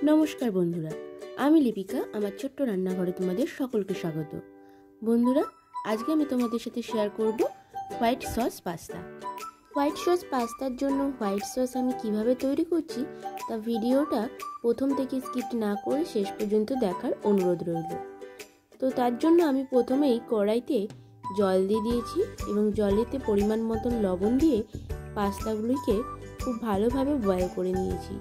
नमस्कार बंधुरा, आमी लिपिका आमार छोट्ट रान्नाघरे तोमादेर सकलके स्वागत। बंधुरा आज के आमी तोमादेर साथे शेयर करब व्हाइट सस पास्ता। व्हाइट सस पास्तार जोन्नो व्हाइट सस आमी किभाबे तैरी करछि ता भिडियोटा प्रथम थेके स्किप ना करे शेष पर्यन्त देखार अनुरोध रइल। तो तार जोन्नो आमी प्रथमेई कड़ाइते जल दिए दिएछि एबं जलेते परिमाण मतन लवण दिए पास्तागुलिके खूब भालोभाबे बयल करे निएछि।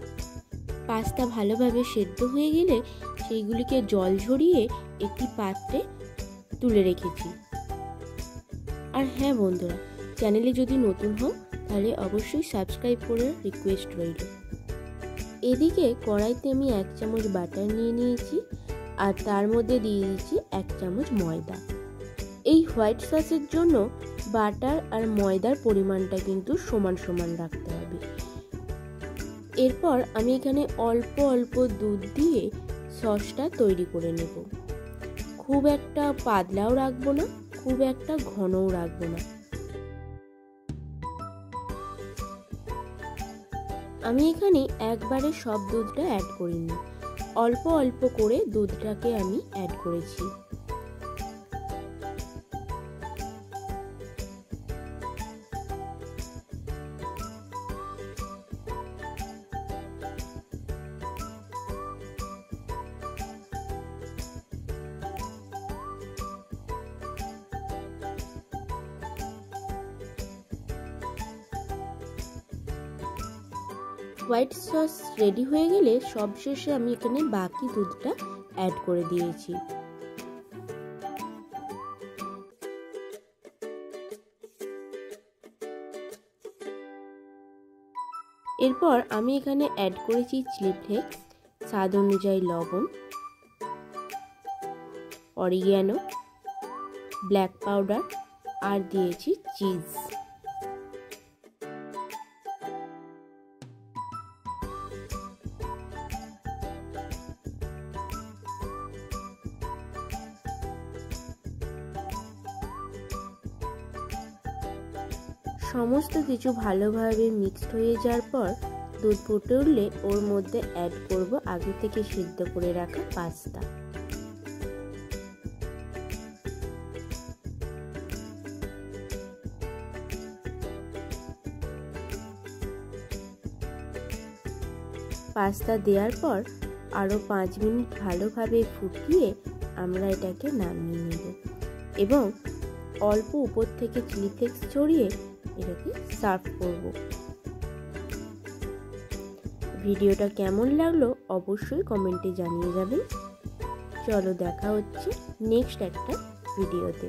पास्ता भालोभाबे सेদ্ধ हয়ে গেলে সেইগুলিকে জল ঝরিয়ে একটি পাত্রে তুলে রেখেছি। আর হ্যাঁ বন্ধুরা, চ্যানেলে যদি নতুন হও তাহলে অবশ্যই সাবস্ক্রাইব করে রিকোয়েস্ট রইল। এদিকে কড়াইতে আমি 1 চামচ বাটার নিয়ে নিয়েছি আর তার মধ্যে দিয়ে দিয়েছি 1 চামচ ময়দা। এই হোয়াইট সসের জন্য বাটার আর ময়দার পরিমাণটা কিন্তু সমান সমান রাখতে হবে। এরপর আমি এখানে অল্প অল্প দুধ দিয়ে সসটা তৈরি করে নেব। খুব একটা পাতলাও রাখবো না, খুব একটা ঘনও রাখবো না। আমি এখানে একবারে সব দুধটা অ্যাড করিনি, অল্প অল্প করে দুধটাকে আমি অ্যাড করেছি। হোয়াইট সস রেডি হয়ে গেলে সবশেষে আমি এখানে বাকি দুধটা অ্যাড করে দিয়েছি। এরপর আমি এখানে অ্যাড করেছি চিলি ফ্লেক্স, স্বাদ অনুযায়ী লবণ, অরিগ্যানো, ব্ল্যাক পাউডার আর দিয়েছি চিজ। সমস্ত কিছু ভালোভাবে মিক্সড হয়ে যাওয়ার পর দুধ ফুটে উঠলে ওর মধ্যে অ্যাড করব আগে থেকে সিদ্ধ করে রাখা পাস্তা। পাস্তা দেওয়ার পর আরও 5 মিনিট ভালোভাবে ফুটিয়ে আমরা এটাকে নামিয়ে নেব এবং অল্প উপর থেকে চিলি ফ্লেক্স ছড়িয়ে এটাকে সার্ভ করব। ভিডিওটা কেমন লাগলো অবশ্যই কমেন্টে জানিয়ে যাবেন। চলো দেখা হচ্ছে নেক্সট একটা ভিডিওতে।